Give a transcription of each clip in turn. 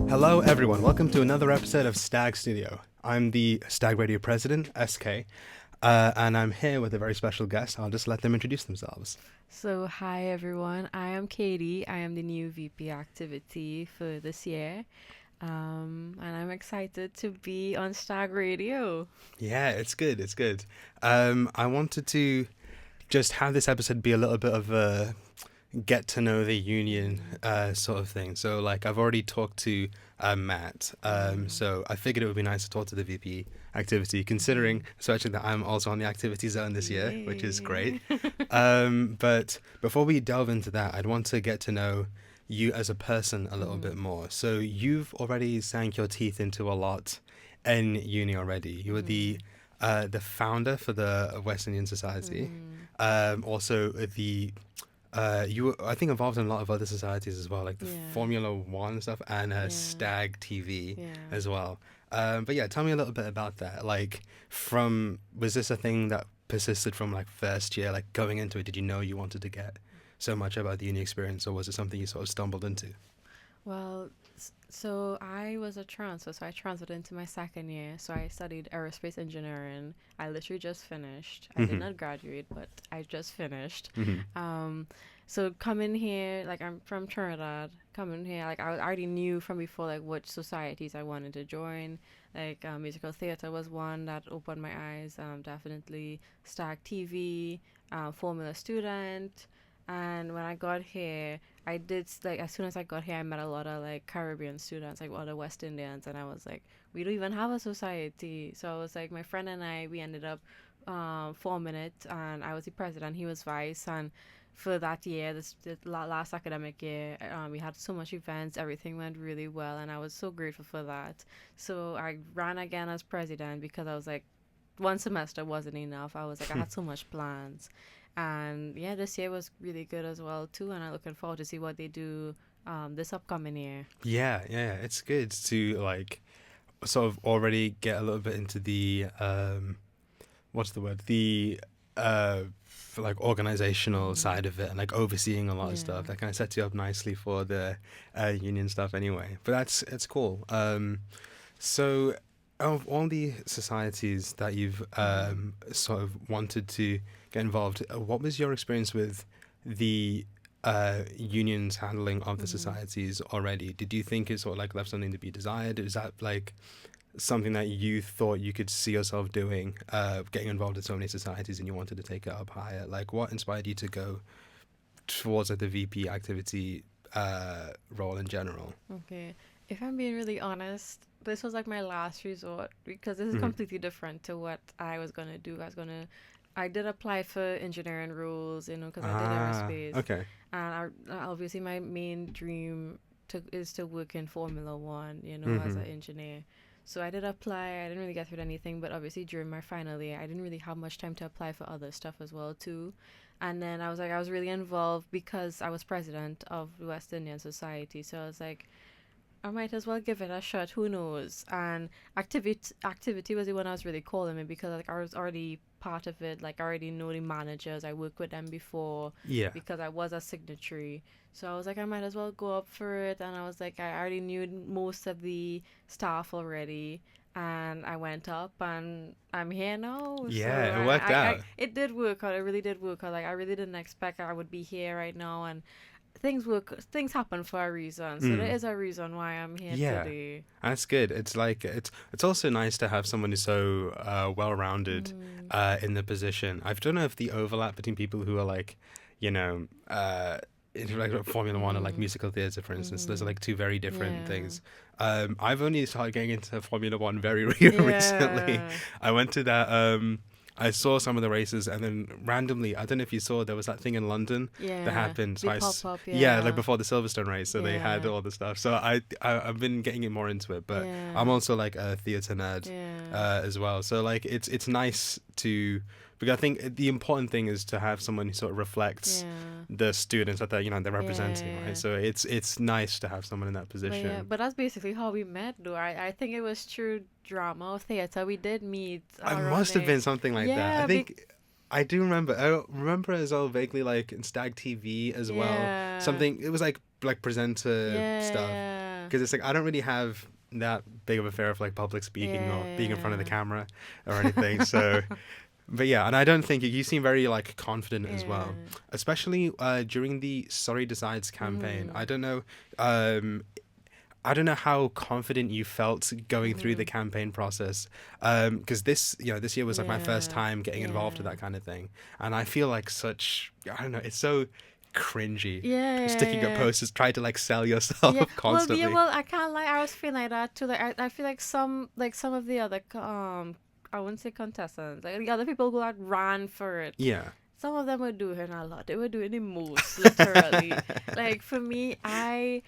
Hello, everyone. Welcome to another episode of Stag Studio. I'm the Stag Radio president, SK, and I'm here with a very special guest. I'll just let them introduce themselves. So, hi everyone. I am Katie. I am the new VP activity for this year. And I'm excited to be on Stag Radio. Yeah, it's good. It's good. I wanted to just have this episode be a little bit of a get to know the union sort of thing. So, like, I've already talked to Matt. So I figured it would be nice to talk to the VP activity, considering especially that I'm also on the activity zone this year, which is great. But before we delve into that, I'd want to get to know you as a person a little bit more. So you've already sank your teeth into a lot in uni already. You were the founder for the West Indian Society. Also the you were, I think, involved in a lot of other societies as well, like the Formula One stuff and Stag TV as well. But yeah, tell me a little bit about that. Like, was this a thing that persisted from like first year, like going into it? Did you know you wanted to get so much about the uni experience, or was it something you sort of stumbled into? Well, so I was a transfer, so I transferred into my second year. So I studied aerospace engineering. I literally just finished. I did not graduate, but I just finished. So coming here, like I'm from Trinidad, coming here, like I already knew from before, like what societies I wanted to join. Like musical theater was one that opened my eyes. Definitely Stag TV, Formula Student. And when I got here, I did like as soon as I got here, I met a lot of like Caribbean students, like other West Indians, and I was like, we don't even have a society. So I was like, my friend and I, we ended up forming it, and I was the president, he was vice, and for that year, the last academic year, we had so much events, everything went really well, and I was so grateful for that. So I ran again as president because I was like, one semester wasn't enough. I was like, I had so much plans. And yeah, this year was really good as well too, and I'm looking forward to see what they do this upcoming year. Yeah, it's good to like sort of already get a little bit into the what's the word, the like organizational side of it, and like overseeing a lot of stuff that kind of sets you up nicely for the union stuff anyway. But it's cool. So of all the societies that you've sort of wanted to get involved, what was your experience with the union's handling of the societies already? Did you think it sort of like left something to be desired? Is that like something that you thought you could see yourself doing, getting involved in so many societies, and you wanted to take it up higher? Like, what inspired you to go towards like the VP activity role in general? Okay. If I'm being really honest, this was like my last resort because this is completely different to what I was going to do. I did apply for engineering roles, because I did aerospace. Okay. And obviously my main dream is to work in Formula One, as an engineer. So I did apply. I didn't really get through anything, but obviously during my final year, I didn't really have much time to apply for other stuff as well too. And then I was really involved because I was president of the West Indian Society. So I was like, I might as well give it a shot. Who knows? And activity was the one I was really calling me because like I was already part of it. Like I already know the managers. I worked with them before. Yeah. Because I was a signatory. So I was like, I might as well go up for it. And I was like, I already knew most of the staff already. And I went up and I'm here now. Yeah, So it worked out. it did work out. It really did work out. Like I really didn't expect I would be here right now. And things happen for a reason, so there is a reason why I'm here today. That's good. It's like it's also nice to have someone who's so well-rounded in the position. I don't know if the overlap between people who are like, into like Formula One or like musical theatre, for instance, those are like two very different things. I've only started getting into Formula One very recently. I went to that I saw some of the races, and then randomly, I don't know if you saw, there was that thing in London that happened. So pop-up, like before the Silverstone race, so they had all the stuff. So I've been getting it more into it, but I'm also like a theatre nerd as well. So like it's nice to, because I think the important thing is to have someone who sort of reflects the students that they're representing, right? So it's nice to have someone in that position. But that's basically how we met, though. I think it was through drama or theater. We did meet. It must have been something like that. I think I do remember. I remember as well vaguely, like in Stag TV as well. Something, it was like presenter stuff. because it's like I don't really have that big of a fear of like public speaking or being in front of the camera or anything. So, but yeah, and I don't think you seem very like confident as well, especially during the Sorry Decides campaign. I don't know. I don't know how confident you felt going through the campaign process, because this year was like my first time getting involved with that kind of thing, and I feel like I don't know, it's so cringy. Sticking up posters, trying to like sell yourself constantly. Well, I can't lie. I was feeling like that too. Like I feel like some of the other I wouldn't say contestants, like the other people who had ran for it. Yeah. Some of them were doing a lot. They were doing the most, literally. Like for me, I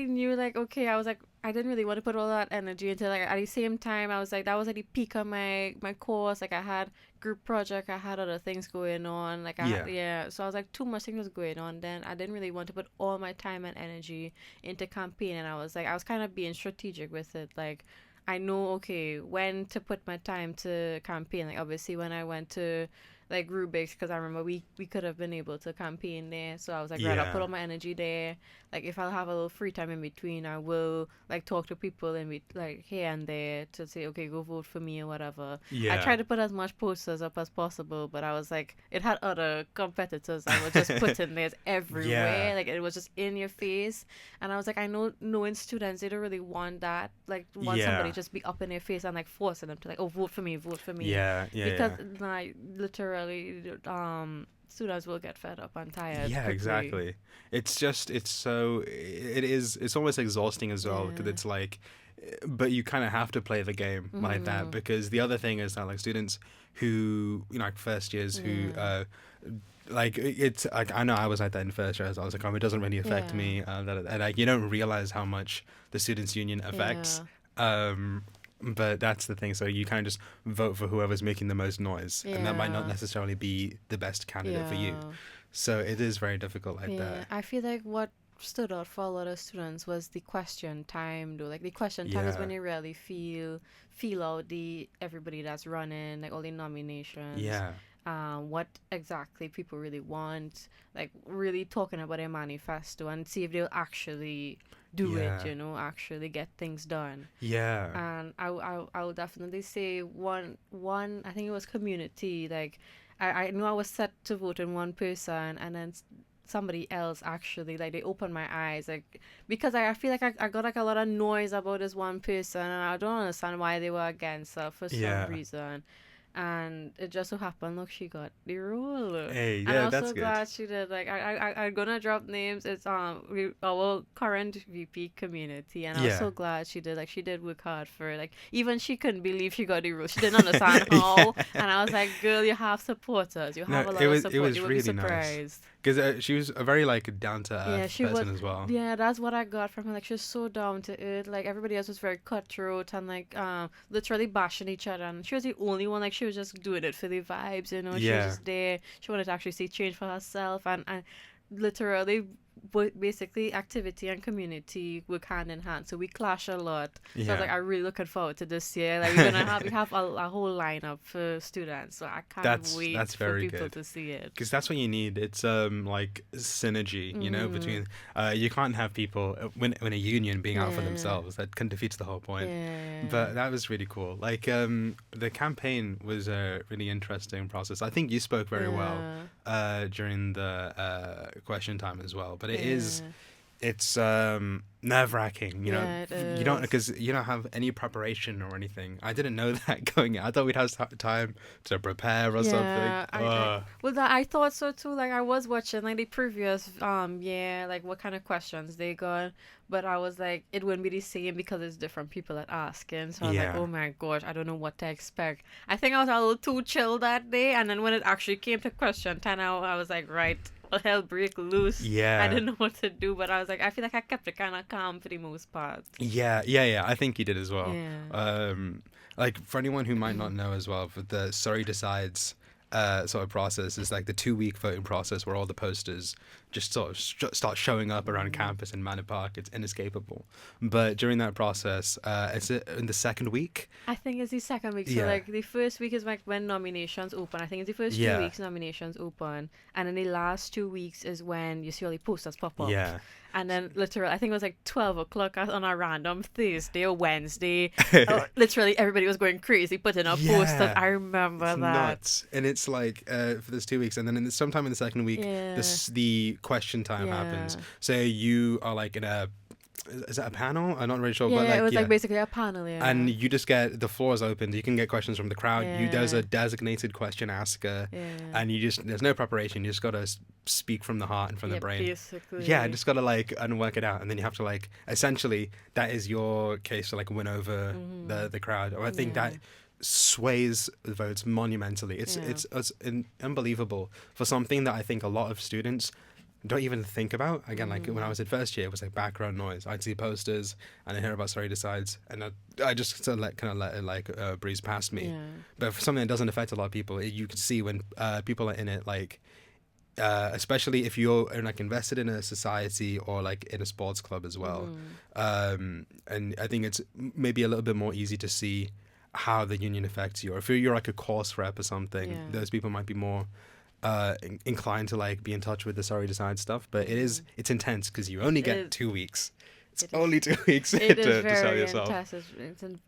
knew like okay, I was like I didn't really want to put all that energy into like at the same time I was like that was at the peak of my course, like I had group project, I had other things going on, like so I was like too much things was going on then. I didn't really want to put all my time and energy into campaign, and I was kind of being strategic with it. Like I know okay when to put my time to campaign. Like obviously when I went to like Rubik's, because I remember we could have been able to campaign there, so I was like right, I'll put all my energy there. Like if I'll have a little free time in between, I will like talk to people and be like here and there to say okay, go vote for me or whatever. I tried to put as much posters up as possible, but I was like it had other competitors I was just putting theirs everywhere. Like it was just in your face, and I was like I know knowing students, they don't really want that, like want somebody just be up in their face and like forcing them to like, oh, vote for me because like literally students will get fed up and tired quickly. Exactly. It's almost exhausting as well, because it's like, but you kind of have to play the game like that, because the other thing is that like students who like first years who like it's like I know I was like that in first year. I was like, oh, it doesn't really affect me, and like you don't realize how much the students union affects. But that's the thing. So you kind of just vote for whoever's making the most noise, and that might not necessarily be the best candidate for you. So it is very difficult like that. I feel like what stood out for a lot of students was the question time, though. Like the question time is when you really feel out everybody that's running, like all the nominations. What exactly people really want, like really talking about their manifesto and see if they'll actually do it, actually get things done. And I would definitely say one I think it was community. Like I knew I was set to vote in one person, and then somebody else actually, like they opened my eyes, like because I feel like I got like a lot of noise about this one person, and I don't understand why they were against her for some reason. And it just so happened, look, she got the role. Hey, yeah, and I'm that's so good. glad she did. Like I'm gonna drop names. It's our current VP community, and I was so glad she did. Like she did work hard for it. Like even she couldn't believe she got the role. She didn't understand how. And I was like, girl, you have supporters. You have a lot of support. It was you would really be surprised. Nice. Because she was a very like down to earth person as well. Yeah, that's what I got from her. Like she's so down to earth. Like everybody else was very cutthroat and like literally bashing each other. And she was the only one. Like she was just doing it for the vibes, She was just there. She wanted to actually see change for herself, and literally basically activity and community work hand in hand, so we clash a lot. So I was like, I'm really looking forward to this year. Like we're gonna have a whole lineup for students, so I can't wait for people to see it, because that's what you need. It's like synergy, between you can't have people when a union being out for themselves. That kind of defeats the whole point. But that was really cool. Like the campaign was a really interesting process. I think you spoke very well during the question time as well, but it's nerve-wracking, you don't, because you don't have any preparation or anything. I didn't know that going in. I thought we'd have time to prepare or something. I thought so too. Like I was watching like the previous like what kind of questions they got, but I was like, it wouldn't be the same because it's different people that asking. So I was like, oh my gosh, I don't know what to expect. I think I was a little too chill that day, and then when it actually came to question 10 I was like, right, hell break loose. I didn't know what to do, but I was like, I feel like I kept it kind of calm for the most part. I think you did as well. Like for anyone who might not know as well, for the Sorry Decides sort of process is like the 2-week voting process where all the posters just sort of start showing up around campus in Manor Park. It's inescapable. But during that process, is it in the second week? I think it's the second week. So Yeah. like the first week is like when nominations open. I think it's the first 2 Yeah. weeks nominations open, and then the last 2 weeks is when you see all the posters pop up. Yeah. And then literally, I think it was like 12 o'clock on a random Thursday or Wednesday. Literally, everybody was going crazy putting up Yeah. posters. I remember It's that. nuts. And it's like for this 2 weeks, and then sometime in the second week, Yeah. the question time happens. Yeah. So you are like in a, is that a panel? I'm not really sure. Yeah, but like, it was like basically a panel. Yeah. And you just get, the floor is opened. You can get questions from the crowd. There's Yeah. a designated question asker, Yeah. and there's no preparation. You just gotta speak from the heart and from the Yeah, brain. basically. Yeah, just gotta like unwork it out, and then you have to like, essentially that is your case to like win over the crowd. Or I think Yeah. that sways the votes monumentally. It's unbelievable for something that I think a lot of students don't even think about. Again, like when I was in first year, it was like background noise. I'd see posters and I hear about Sorry Decides, and I just sort of let it like breeze past me. Yeah. But for something that doesn't affect a lot of people, you can see when people are in it, like especially if you're like invested in a society or like in a sports club as well. And I think it's maybe a little bit more easy to see how the union affects you. Or if you're like a course rep or something, Yeah. those people might be more inclined to like be in touch with the Sorry Decide stuff. But it's intense because you only get 2 weeks. It's only 2 weeks It to is sell very yourself. intense.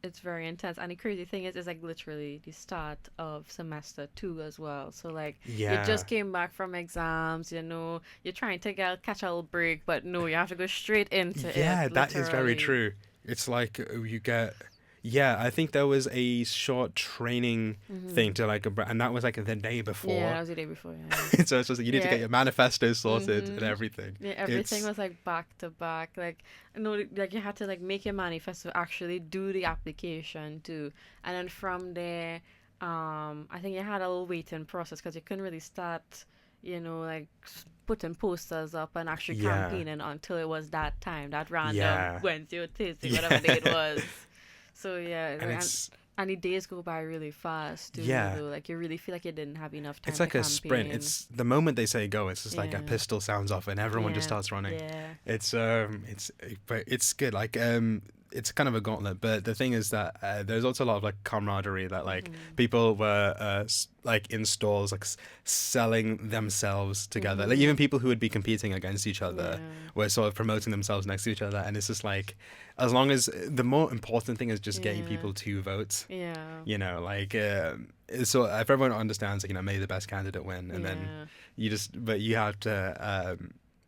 It's very intense. And the crazy thing is, it's like literally the start of semester 2 as well. So like, Yeah. you just came back from exams, you're trying to catch a little break, but no, you have to go straight into it. Yeah, that is very literally. true. It's like you get. Yeah, I think there was a short training thing to like, and that was like the day before. Yeah, that was the day before. Yeah. So it's just like you need to get your manifesto sorted and everything. Yeah, everything was like back to back. Like, like you had to like make your manifesto, actually do the application too, and then from there, I think you had a little waiting process because you couldn't really start, like putting posters up and actually campaigning until it was that time, that random Wednesday or Thursday, whatever day it was. So yeah, and the days go by really fast too. Yeah. Like you really feel like you didn't have enough time. It's like to a sprint. campaign. It's the moment they say go, it's just like a Yeah. pistol sounds off and everyone just Yeah. starts running. Yeah. But it's good. Like it's kind of a gauntlet. But the thing is that there's also a lot of like camaraderie that like people were like in stalls like selling themselves together. Like even people who would be competing against each other were sort of promoting themselves next to each other. And it's just like, as long as the more important thing is just getting people to vote. Yeah. Like so if everyone understands, like, may the best candidate win, and then but you have to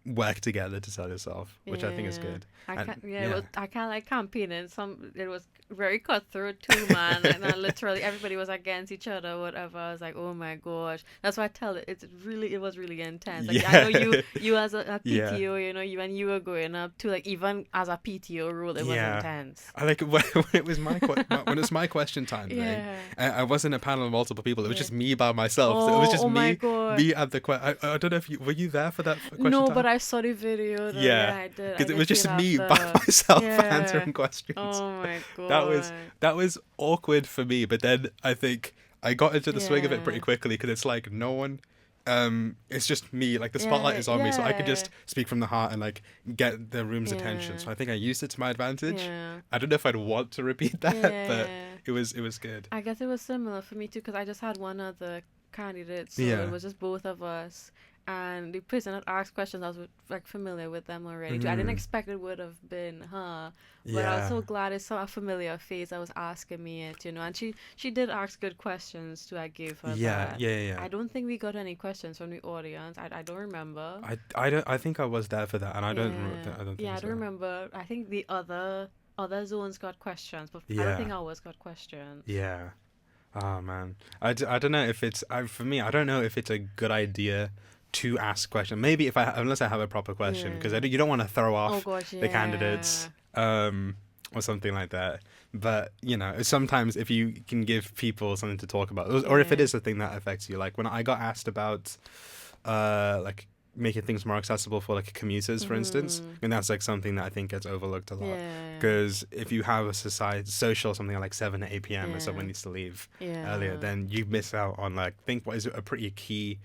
work together to sell yourself, which I think is good. I can't like campaigning. It was very cutthroat too, man. And literally everybody was against each other, whatever. I was like, oh my gosh. That's why I tell it. It was really intense. Like, I know you as a PTO, when you were going up to like, even as a PTO role, it was intense. I like when it was when it was my question time thing. I wasn't a panel of multiple people. It was just me by myself. So it was just me at the question. I don't know if were you there for that question No, time? but I saw the video. I did. Because it was just me by myself answering questions. Oh my god. That was awkward for me, but then I think I got into the swing of it pretty quickly because it's like no one. It's just me. Like the spotlight is on me, so I could just speak from the heart and like get the room's attention. So I think I used it to my advantage. I don't know if I'd want to repeat that, but it was good. I guess it was similar for me too, because I just had one other candidate, so it was just both of us. And the person that asked questions, I was like familiar with them already. I didn't expect it would have been her, but I was so glad it's a familiar face that was asking me it, And she did ask good questions too. I gave her that. Yeah. I don't think we got any questions from the audience. I don't remember. I think I was there for that, and I don't think I don't remember. I think the other zones got questions, but I don't think ours got questions. Yeah. Oh man, I don't know if it's for me. I don't know if it's a good idea to ask questions. Maybe unless I have a proper question, because you don't want to throw off the candidates or something like that. But sometimes if you can give people something to talk about, or if it is a thing that affects you, like when I got asked about like making things more accessible for like commuters, for instance, and that's like something that I think gets overlooked a lot, because if you have a social something like 7 to 8 p.m. and someone needs to leave earlier, then you miss out on like what is a pretty key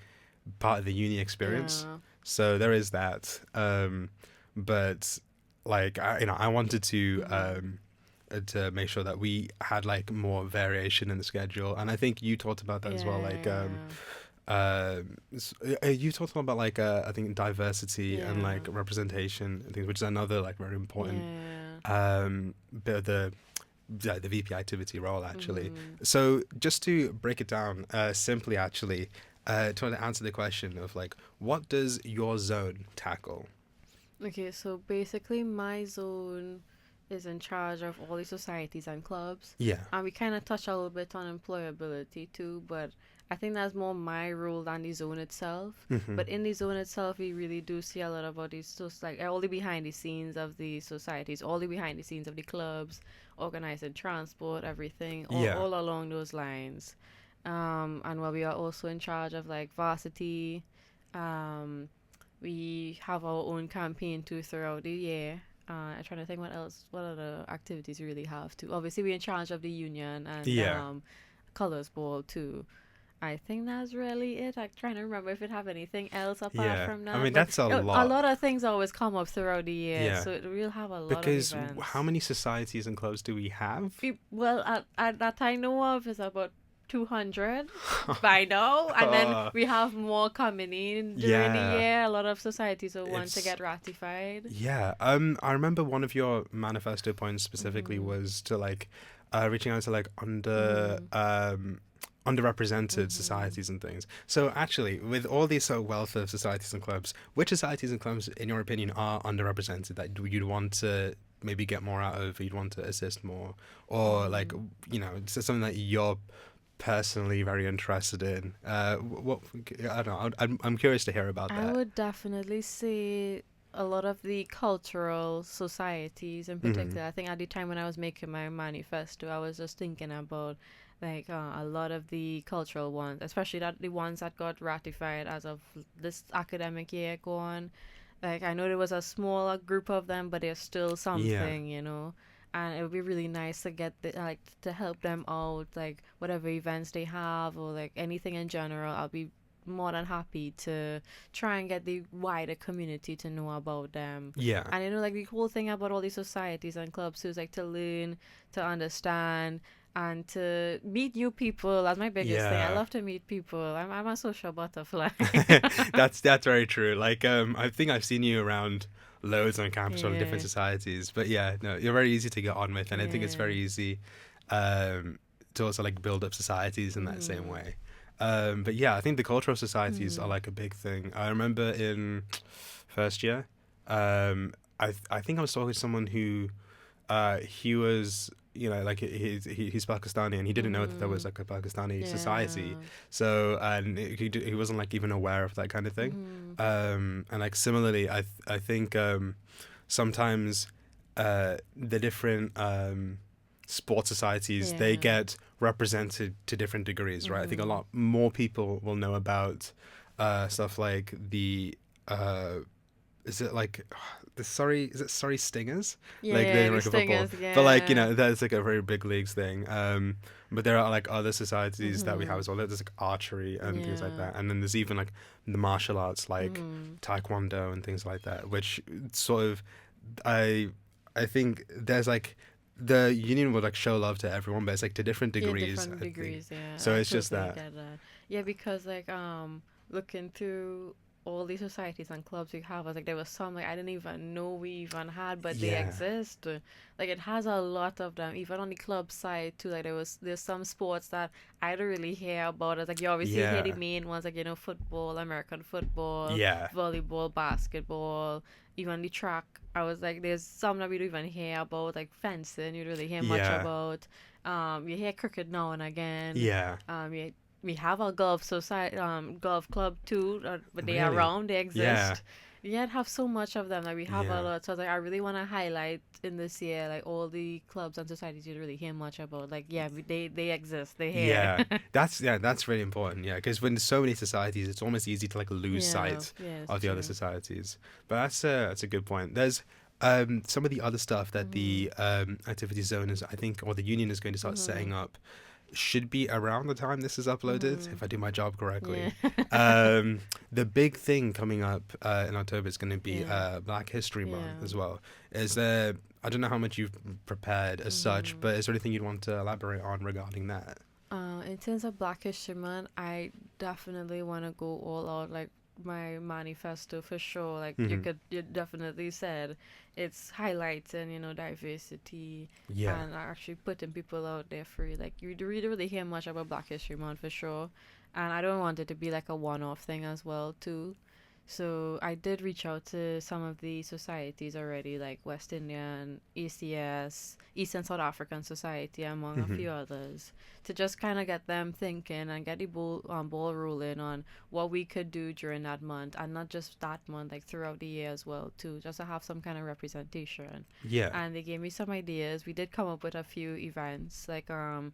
part of the uni experience. So there is that. But like I wanted to make sure that we had like more variation in the schedule, and I think you talked about that as well. Like Yeah. you talked about like I think diversity and Yeah. like representation and things, which is another like very important Yeah. bit of the the VP activity role actually. Mhm. So just to break it down simply, actually, to answer the question of like what does your zone tackle? Okay, so basically, my zone is in charge of all the societies and clubs. Yeah. And we kind of touch a little bit on employability too, but I think that's more my role than the zone itself. Hmm. But in the zone itself, we really do see a lot about these, just like all the behind the scenes of the societies, all the behind the scenes of the clubs, organizing transport, everything, Yeah. all along those lines. And while we are also in charge of like varsity, um, we have our own campaign too throughout the year. I'm trying to think what else, what other activities we really have too. Obviously, we're in charge of the union and Yeah. colors ball too. I think that's really it. I'm trying to remember if it have anything else apart Yeah. from I that. mean, But that's a a lot. lot of things always come up throughout the year, Yeah. so it will have a lot of Because how events. many societies and clubs do we have? Well, at that I know of is about 200 by now, and then Uh, we have more coming in during the yeah. year. A lot of societies will want to It's get ratified. yeah. I remember one of your manifesto points specifically Mhm. was to like reaching out to like Mhm. underrepresented Mhm. societies and things. So actually, with all these sort of wealth of societies and clubs, which societies and clubs, in your opinion, are underrepresented that you'd want to maybe get more out of, you'd want to assist more, or like Mhm. it's something that you're personally very interested in? What I don't know. I'm curious to hear about I that. would definitely say a lot of the cultural societies in Hmm. particular. I think at the time when I was making my manifesto, I was just thinking about like a lot of the cultural ones, especially that the ones that got ratified as of this academic year going. Like I know there was a smaller group of them, but there's still Yeah. something, you know. And it would be really nice to get like to help them out, like whatever events they have or like anything in general. I'll be more than happy to try and get the wider community to know about them. Yeah. And you know, like the whole thing about all these societies and clubs too is like to learn, to understand, and to meet new people. That's my biggest thing. I Yeah. love to meet people. I'm a social butterfly. That's very true. Like I think I've seen you around loads on campus from different Yeah, societies. But yeah, no, you're very easy to get on with, and I think it's very yeah. easy um to also like build up societies in that same Mhm. way. But yeah, I think the cultural societies are Mhm. like a big thing. I remember in first year, um, I think I was talking to someone who he was like he's Pakistani and he didn't know that there was Mhm. like a Pakistani society, Yeah. so and he wasn't like even aware of that kind of thing. Mhm. And like similarly I think sometimes the different sports societies, they Yeah. get represented to different degrees, right? I think a Mhm. lot more people will know about stuff like the uh is it like the sorry is it sorry Stingers, like the Yeah, these American football, stingers, but like yeah. that's like a very big leagues thing. But there are like other societies that we have Mhm. as well. There's like archery and things like Yeah. that, and then there's even like the martial arts like Mhm. taekwondo and things like that, which sort of i I think there's like the union would like show love to everyone, but it's like to different Yeah, degrees, different I think. degrees, yeah. So I it's just totally that. get that. Yeah, because like looking through all these societies and clubs we have, I was like there was some like I didn't even know we even had, but they Yeah. exist. Like it has a lot of them, even on the club side too. Like there's some sports that I don't really hear about. It's like you obviously hear the Yeah. main ones like football, American football, Yeah. volleyball, basketball, even the track. I was like, there's some that we don't even hear about, like fencing. You don't really hear much Yeah. about. You hear cricket now and again. Yeah. You, we have a golf society, golf club too, but they are Really. around, they Yeah. exist. Yet have so much of them. Like we have a Yeah. lot. So I was like, I really want to highlight in this year, like all the clubs and societies you don't really hear much about. Like yeah, they exist. They're here. Yeah. That's really important. Yeah, because when there's so many societies, it's almost easy to like lose Yeah, sight yeah, it's of the other true. societies. But that's a good point. There's some of the other stuff that Mhm. the activity zone is, I think, or the union is going to start setting Mhm. up. should be around the time this is uploaded, if I do my job correctly. Yeah. The big thing coming up in October is going to be Yeah. Black History Month Yeah. as well. Is there? I don't know how much you've prepared as such, but is there anything you'd want to elaborate on regarding that? In terms of Black History Month, I definitely want to go all out, like my manifesto for sure. Like Hmm. you definitely said, it's highlighting, diversity Yeah. and actually putting people out there free. Like you really hear much about Black History Month for sure, and I don't want it to be like a one-off thing as well too. So I did reach out to some of the societies already, like West Indian, ECS, Eastern South African Society, among a Hmm. few others, to just kind of get them thinking and get the ball rolling on what we could do during that month, and not just that month, like throughout the year as well, too, just to have some kind of representation. Yeah. And they gave me some ideas. We did come up with a few events, like a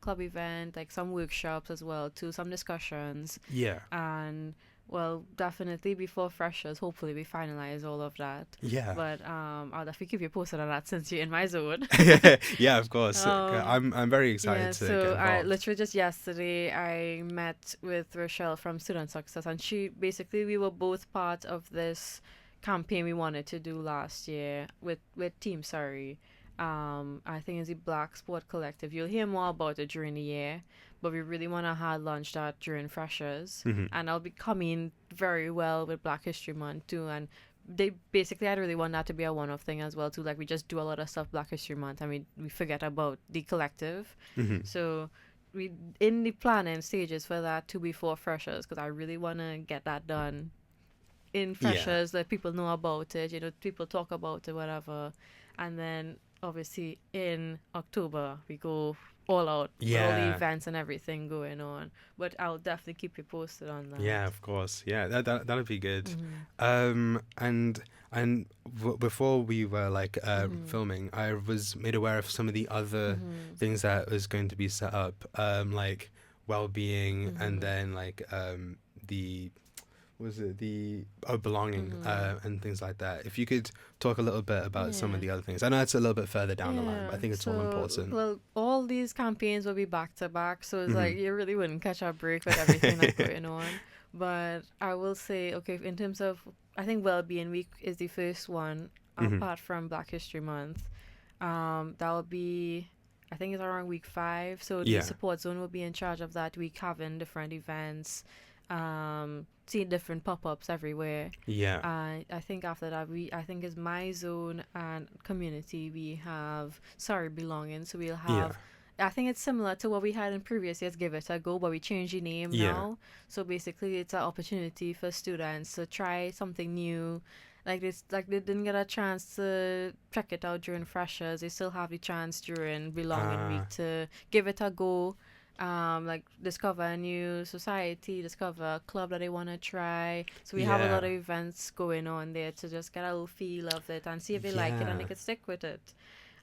club event, like some workshops as well, too, some discussions, Yeah. and well, definitely before freshers, hopefully we finalize all of that. Yeah. But I'll definitely keep you posted on that since you're in my zone. Yeah, of course. Um, I'm very excited yeah, to get so I involved. literally just yesterday I met with Rochelle from Student Success, and we were both part of this campaign we wanted to do last year with Team Sorry. I think it's the Black Sport Collective. You'll hear more about it during the year, but we really want to hard launch that during freshers, Hmm. and I'll be coming very well with Black History Month too. And they basically, I really want that to be a one-off thing as well too. Like we just do a lot of stuff Black History Month, and we forget about the collective. Hmm. So we in the planning stages for that to before freshers, because I really want to get that done in Yeah. freshers, let people know about it, people talk about it, whatever. And then obviously in October we go all out with all the Yeah. events and everything going on. But I'll definitely keep you posted on that. Yeah, of course. Yeah, that'd be good. Mhm. And before we were like Mhm. filming, I was made aware of some of the other Mhm. things that was going to be set up, like well-being, and Mhm. then like the was it the belonging, Mhm. and things like that. If you could talk a little bit about some of Yeah. the other things. I know it's a little bit further down the line, but I Yeah, think it's all so important. well, all these campaigns will be back to back, so it's Hmm. like you really wouldn't catch a break with everything that's going on. But I will say, okay, in terms of, I think Wellbeing Week is the first one Hmm. apart from Black History Month. That will be, I think it's around week 5. So the Yeah. support zone will be in charge of that week, having different events, seeing different pop-ups everywhere. Yeah. I think after that, I think it's my zone and community. We have Sorry Belonging, so we'll Yeah. have. I think it's similar to what we had in previous years, Give It a Go, but we changed the name Yeah. now. So basically, it's an opportunity for students to try something new. Like they didn't get a chance to check it out during freshers. They still have the chance during Belonging Week to give it a go. Like discover a new society, discover a club that they want to try. So we have a lot of Yeah. events going on there to just get a little feel of it and see if they like it and they Yeah. could stick with it.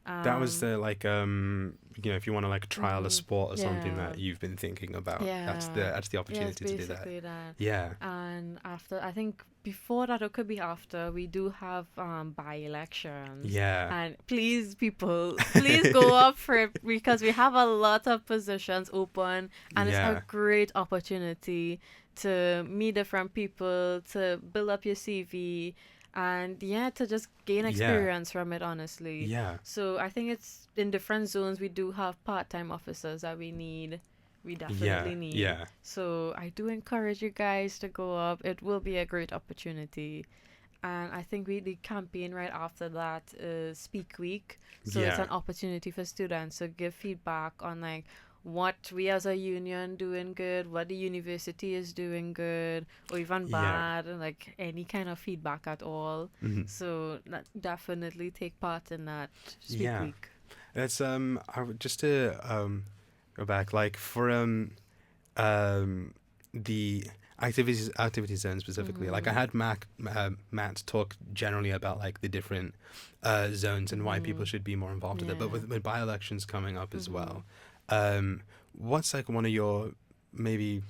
That was Um, the like if you want to like trial a mhm, sport or something yeah, that you've been thinking about, that's yeah, the yeah. It's opportunity to do that. basically that. Yeah. And after, I think before that, or could be after, we do have by-elections. Yeah. And please, people, please go up for it because we have a lot of positions open, and it's a Yeah. great opportunity to meet different people, to build up your CV, and yeah, to just gain Yeah. experience from it, honestly. Yeah. So I think it's in different zones. We do have part-time officers that we need. We Yeah. definitely need. Yeah. So I do encourage you guys to go up. It will be a great opportunity. And I think the campaign right after that is Speak Week. So it's Yeah. an opportunity for students to give feedback on like what we as a union doing good, what the university is doing good, or even Yeah. bad, and like any kind of feedback at all. Mhm. So definitely take part in that Speak Yeah. Week. It's just to go back, like for the activity zone specifically, like I had Matt talk generally about like the different zones and why people should be more involved with it, but Yeah. with by-elections coming up as well, what's like one of your maybe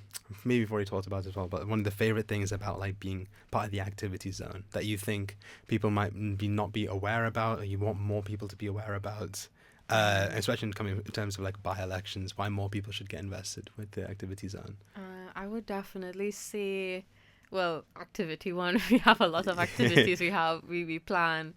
we've already talked about it as well, but one of the favorite things about like being part of the activity zone that you think people might not be aware about, or you want more people to be aware about, Especially in terms of like by-elections, why more people should get invested with the activity zone. I would definitely say, well, activity one, we have a lot of activities we plan.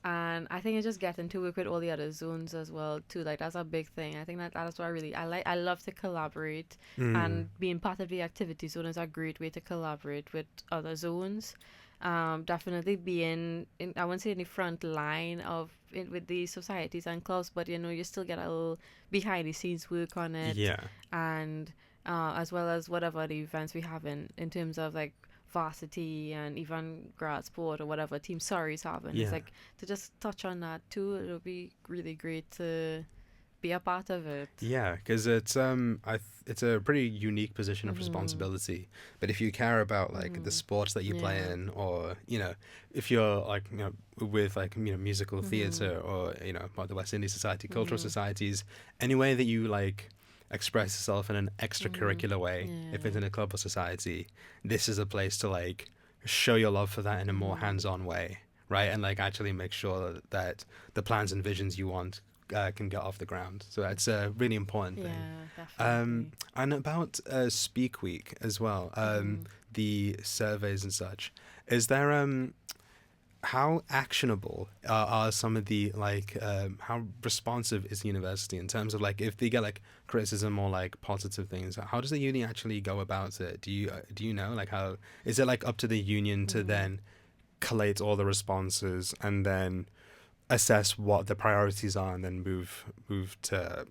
And I think it's just getting to work with all the other zones as well too. Like that's a big thing. I think that's what I like. I love to collaborate, and being part of the activity zone is a great way to collaborate with other zones. Definitely being in, I wouldn't say in the front line of it with the societies and clubs, but you still get a little behind the scenes work on it. Yeah. And as well as whatever the events we have in terms of like varsity and even grad sport or whatever team Surrey's having. Yeah. It's like to just touch on that too. It would be really great to be a part of it. Yeah, because it's it's a pretty unique position of responsibility. But if you care about like the sports that you play in, or if you're like with like musical theatre, or about the West Indies Society, cultural societies, any way that you like express yourself in an extracurricular way, if it's in a club or society, this is a place to like show your love for that in a more hands-on way, right? And like actually make sure that the plans and visions you want can get off the ground. So that's a really important thing. Yeah, definitely. And about Speak Week as well, the surveys and such, is there how actionable are some of the like how responsive is the university in terms of like if they get like criticism or like positive things, how does the uni actually go about it? Do you know, like, how is it like up to the union to then collate all the responses and then assess what the priorities are and then move to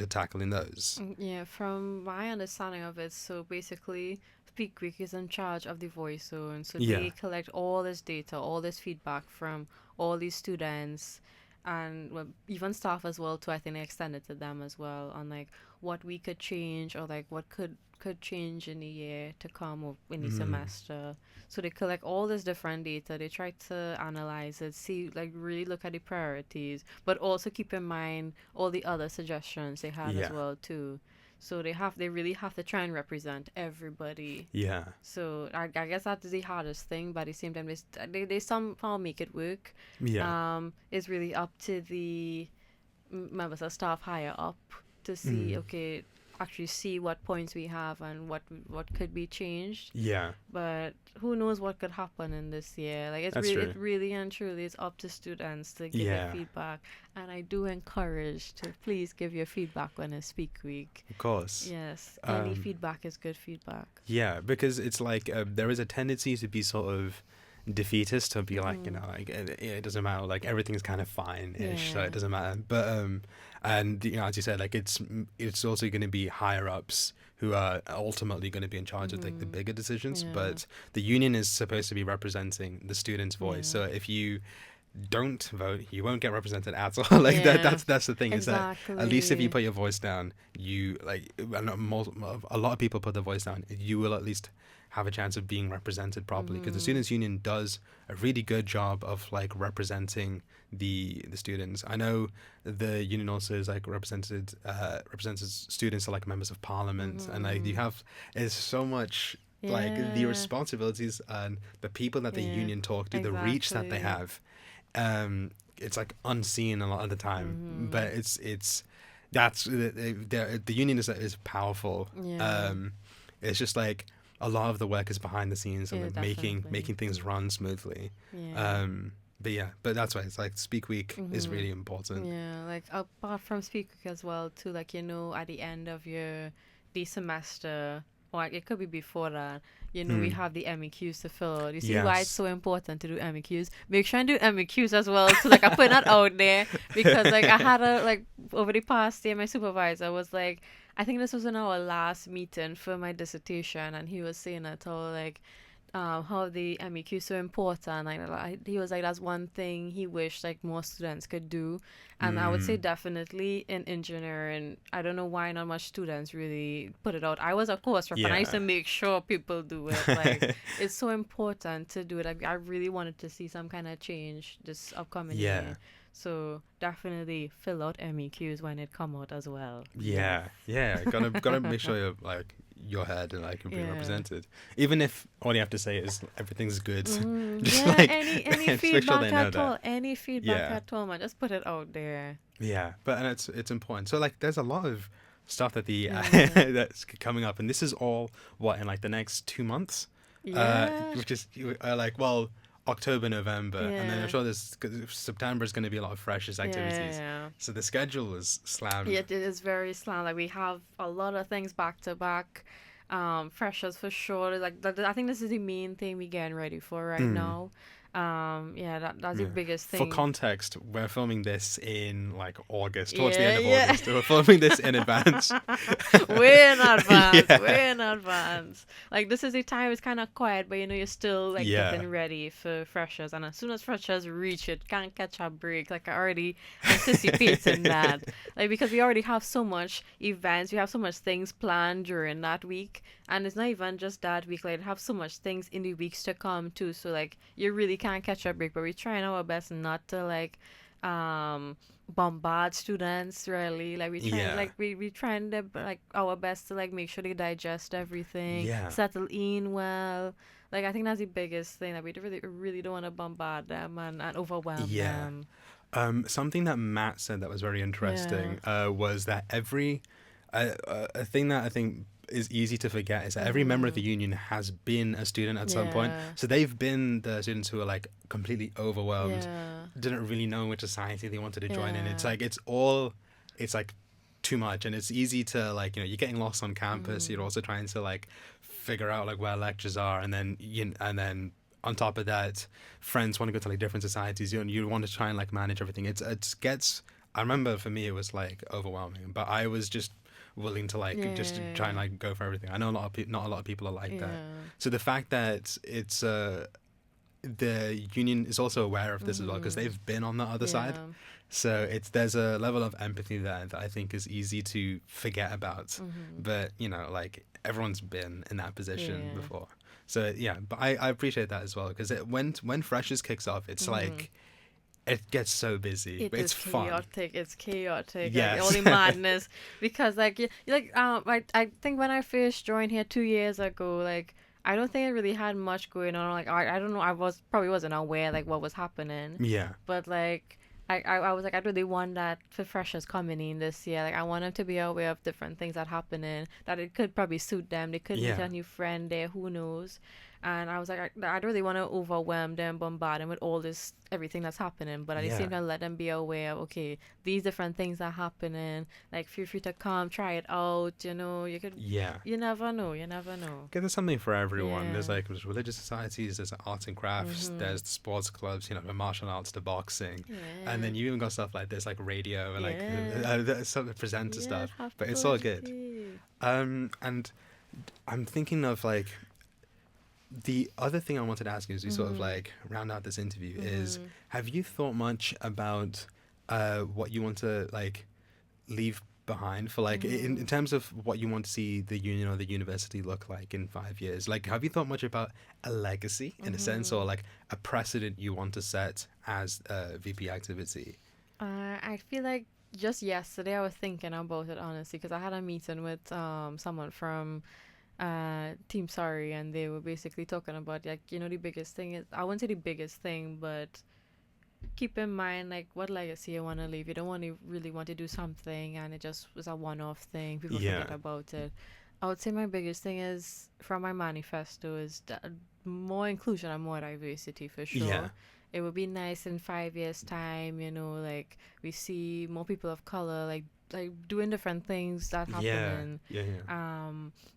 tackling those? Yeah, from my understanding of it, so basically Speak Week is in charge of the voice zone. So they collect all this data, all this feedback from all these students and even staff as well too. I think they extended to them as well on like what we could change or like what could change in the year to come or in the semester. So they collect all this different data. They try to analyze it, see, like really look at the priorities, but also keep in mind all the other suggestions they had as well too. So they really have to try and represent everybody. Yeah. So I guess that's the hardest thing, but at the same time they somehow make it work. Yeah. It's really up to the members of staff higher up to see actually see what points we have and what could be changed. Yeah. But who knows what could happen in this year? Like it really and truly is up to students to give their feedback. And I do encourage to please give your feedback when it's Speak Week. Of course. Yes. Any feedback is good feedback. Yeah, because it's like there is a tendency to be sort of defeatist, to be like, like it doesn't matter, like everything's kind of fine-ish, so it doesn't matter. But and as you said, like it's also going to be higher ups who are ultimately going to be in charge of like the bigger decisions. But the union is supposed to be representing the students' voice. So if you don't vote, you won't get represented at all. Like that's the thing, exactly. is that at least if you put your voice down, you like a lot of people put their voice down, you will at least have a chance of being represented properly, because the students union does a really good job of like representing the students. I know the union also is like represented students are like members of parliament, and like it's so much like the responsibilities and the people that the union talk to, the reach that they have, it's like unseen a lot of the time. But it's that's the union is powerful. It's just like a lot of the work is behind the scenes and like making things run smoothly. But that's why it's like Speak Week is really important. Yeah, like apart from Speak Week as well too, like at the end of the semester, or it could be before that, we have the MEQs to fill. You see why it's so important to do MEQs? Make sure and do MEQs as well. So like I put that out there, because like I had over the past year, my supervisor was like, I think this was in our last meeting for my dissertation, and he was saying that how the MEQ is so important. He was like, that's one thing he wished like more students could do. And I would say definitely in engineering, I don't know why not much students really put it out. I was a course rep, and I used to make sure people do it. Like it's so important to do it. I really wanted to see some kind of change this upcoming year. So definitely fill out MEQs when it come out as well. Yeah. Gotta make sure you're like your head and like being represented. Even if all you have to say is everything's good. Just like any feedback at all. Any feedback at all, man. Just put it out there. Yeah, but and it's important. So like, there's a lot of stuff that the Yeah. that's coming up, and this is all what in like the next 2 months, Yeah. which is like well October, November, and then I'm Yeah. sure this September is going to be a lot of freshers activities. Yeah. So the schedule is Yeah, slammed. it is very slant. Like we have a lot of things back to back. Freshers for sure. Like I think this is the main thing we getting ready for right Mm. now. Yeah, that's the Yeah. biggest For thing. context, we're filming this in like August, towards the Yeah, end of yeah. August. We're filming this in advance. Way in advance, Yeah. way in advance. Like this is the time it's kind of quiet, but you know you're still like Yeah. getting ready for freshers, and as soon as freshers reach it, can't catch a break. Like I already anticipating that, like because we already have so much events, we have so much things planned during that week, and it's not even just that week. Like have so much things in the weeks to come too. So like you really can't catch a break, but we're trying our best not to like um bombard students really, like we trying Yeah. like we trying to like our best to like make sure they digest everything, Yeah. settle in well. Like I think that's the biggest thing, that we really don't want to bombard them and overwhelm Yeah. them. Something that Matt said that was very Yeah. interesting was that a thing that I think is easy to forget is that every member of Mm-hmm. the union has been a student at some point. Yeah. So they've been the students who are like completely overwhelmed, Yeah. didn't really know which society they wanted to join in. It's Yeah. like it's like too much, and it's easy to like you're getting lost on campus. You're Mm-hmm. also trying to like figure out like where lectures are, and then and then on top of that, friends want to go to like different societies. You want to try and like manage everything. It gets. I remember for me it was like overwhelming, but I was just willing to like just try and Yeah. like go for everything. I know a lot of not a lot of people are like that. Yeah. So the fact that it's the union is also aware of this as well because Mm-hmm. they've been on the other side. Yeah. So there's a level of empathy there that I think is easy to forget about. Mm-hmm. But like everyone's been in that position Yeah. before. So yeah, but I appreciate that as well because when freshers kicks off, it's Mm-hmm. like it gets so busy, It but it's is fun. chaotic. It's chaotic. Like all Yes. the madness. Because like I think when I first joined here 2 years ago, like I don't think I really had much going on. Like I don't know. I probably wasn't aware like what was happening. Yeah. But like I was like I really want that for freshers coming in this year. Like I want them to be aware of different things that happening. That it could probably suit them. They could meet Yeah. a new friend there. Who knows? And I was like, I don't really want to overwhelm them, bombard them with all this, everything that's happening. But at the Yeah. same time, let them be aware of, okay, these different things are happening. Like, feel free to come, try it out. You know, Yeah. you never know. You never know. Okay, there's something for everyone. There's Yeah. like there's religious societies, there's arts and crafts, Mhm. there's the sports clubs, the martial arts, the boxing, and Yeah. then you even got stuff like this, like radio and like Yeah. some of the presenter Yeah, stuff. have But it's to all good. educate. And I'm thinking of like the other thing I wanted to ask you as we sort of Mhm. like round out this interview is, Mhm. have you thought much about what you want to like leave behind for like in Mhm. terms of what you want to see the union or the university look like in 5 years? Like, have you thought much about a legacy in a sense, or Mhm. like a precedent you want to set as a VP activity? I feel like just yesterday I was thinking about it honestly, because I had a meeting with someone from Team Sorry, and they were basically talking about like the biggest thing is, I wouldn't say the biggest thing, but keep in mind like what legacy you want to leave. You don't want to really want to do something and it just was a one-off thing, people Yeah. forget about it. I would say my biggest thing is, from my manifesto, is more inclusion and more diversity for sure. Yeah. It would be nice in 5 years time, like we see more people of color like doing different things that Yeah. happen. Yeah.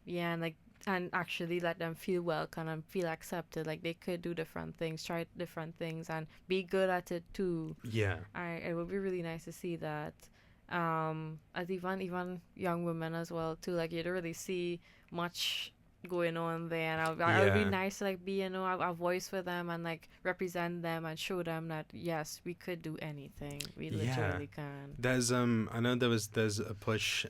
Yeah, and like, and actually let them feel welcome and feel accepted. Like they could do different things, try different things, and be good at it too. Yeah. It would be really nice to see that. As even young women as well too. Like you don't really see much going on there, and it would be Yeah. nice to like be a voice for them and like represent them and show them that yes, we could do anything. We Yeah. literally can. There's I know there's a push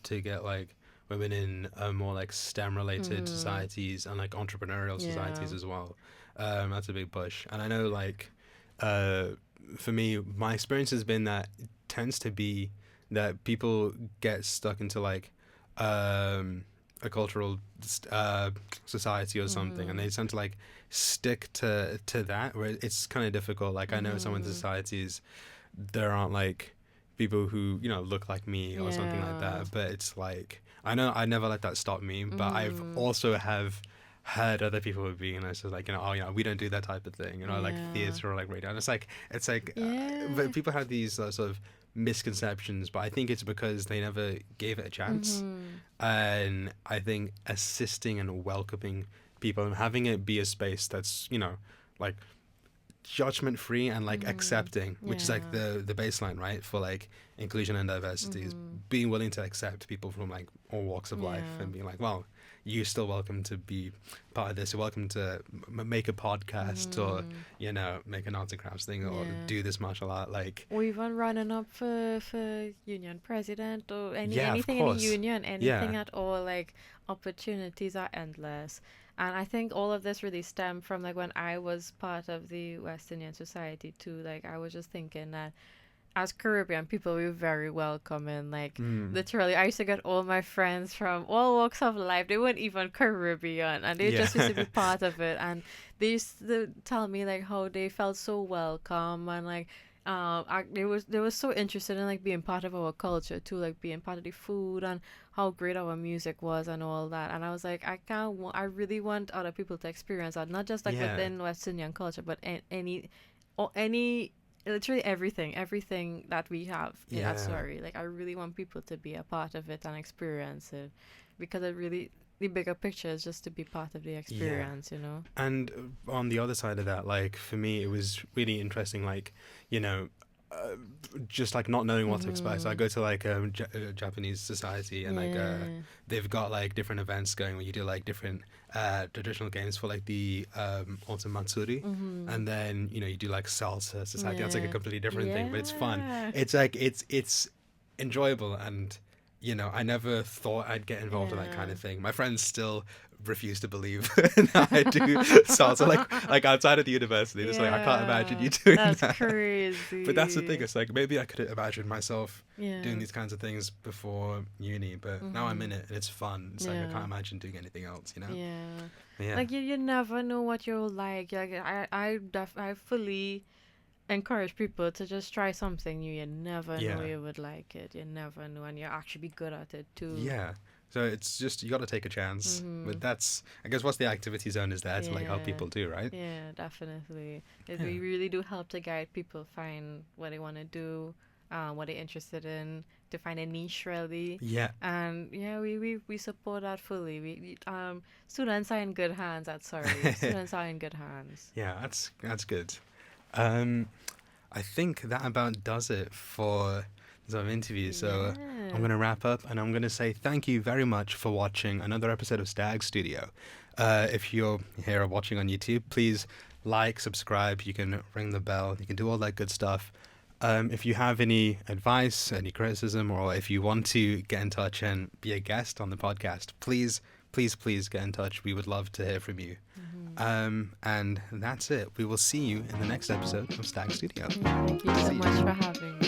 to get like women in more like STEM related Mhm. societies and like entrepreneurial societies Yeah. as well. That's a big push, and I know like uh, for me, my experience has been that it tends to be that people get stuck into like a cultural society or something, and Mhm. they tend to like stick to that where it's kind of difficult. Like I know some of the Mhm. societies there aren't like people who look like me or something like Yeah. that. But it's like I know I never let that stop me. But I've Mm-hmm. also have heard other people being so like oh we don't do that type of thing, like Yeah. theater or like radio, and it's like Yeah. but people have these sort of misconceptions, but I think it's because they never gave it a chance. Mm-hmm. And I think assisting and welcoming people and having it be a space that's like judgment free and like Mm-hmm. accepting, which is like Yeah. the baseline, right, for like inclusion and diversity, is Mm-hmm. being willing to accept people from like all walks of life Yeah. and being like, well, you're still welcome to be part of this. You're welcome to make a podcast or Mm-hmm. make an arts and crafts thing or Yeah. do this martial art. Like, Or even running up for union president or yeah, of anything in the course. union, Yeah. anything at all. Like, opportunities are endless. And I think all of this really stemmed from like when I was part of the West Indian Society too. Like, I was just thinking that as Caribbean people, we were very welcoming. Like, Mm. literally, I used to get all my friends from all walks of life. They weren't even Caribbean, and they just used to be part of it. And they used to tell me like how they felt so welcome, and like they were so interested in like being part of our culture too, like being part of the food and how great our music was and all that. And I was like, I really want other people to experience that, not just like Yeah. within West Indian culture, but any literally everything that we have in Yeah. that story. Like, I really want people to be a part of it and experience it, because it really, the bigger picture is just to be part of the experience, And on the other side of that, like for me, it was really interesting. Like, just like not knowing what to expect. So I go to like a Japanese society, and like they've got like different events going where you do like different traditional games for like the autumn matsuri, and then you do like salsa society. That's like a completely different thing, but it's fun. It's like it's enjoyable, and I never thought I'd get involved in that kind of thing. My friends still refuse to believe that I do salsa, like outside of the university. It's like I can't imagine you doing That's that. crazy. But that's the thing. It's like maybe I could imagine myself Yeah. doing these kinds of things before uni, but now I'm in it and it's fun. It's like I can't imagine doing anything else. Yeah. Like you never know what you'll like. Like I fully encourage people to just try something new. You never know you would like it. You never know, and you'll actually be good at it too. Yeah. So it's just you got to take a chance. But that's I guess what's the activity zone is there to like help people do, right? Yeah, definitely. We really do help to guide people find what they want to do, what they're interested in, to find a niche really. Yeah. And yeah, we support that fully. We students are in good hands at Surrey. Students are in good hands. Yeah, that's good. I think that about does it for some interviews. So I'm going to wrap up, and I'm going to say thank you very much for watching another episode of Stag Studio. If you're here or watching on YouTube, please like, subscribe. You can ring the bell. You can do all that good stuff. If you have any advice, any criticism, or if you want to get in touch and be a guest on the podcast, please get in touch. We would love to hear from you. And that's it. We will see you in the next episode of Stag Studio. Thank you so much for having me.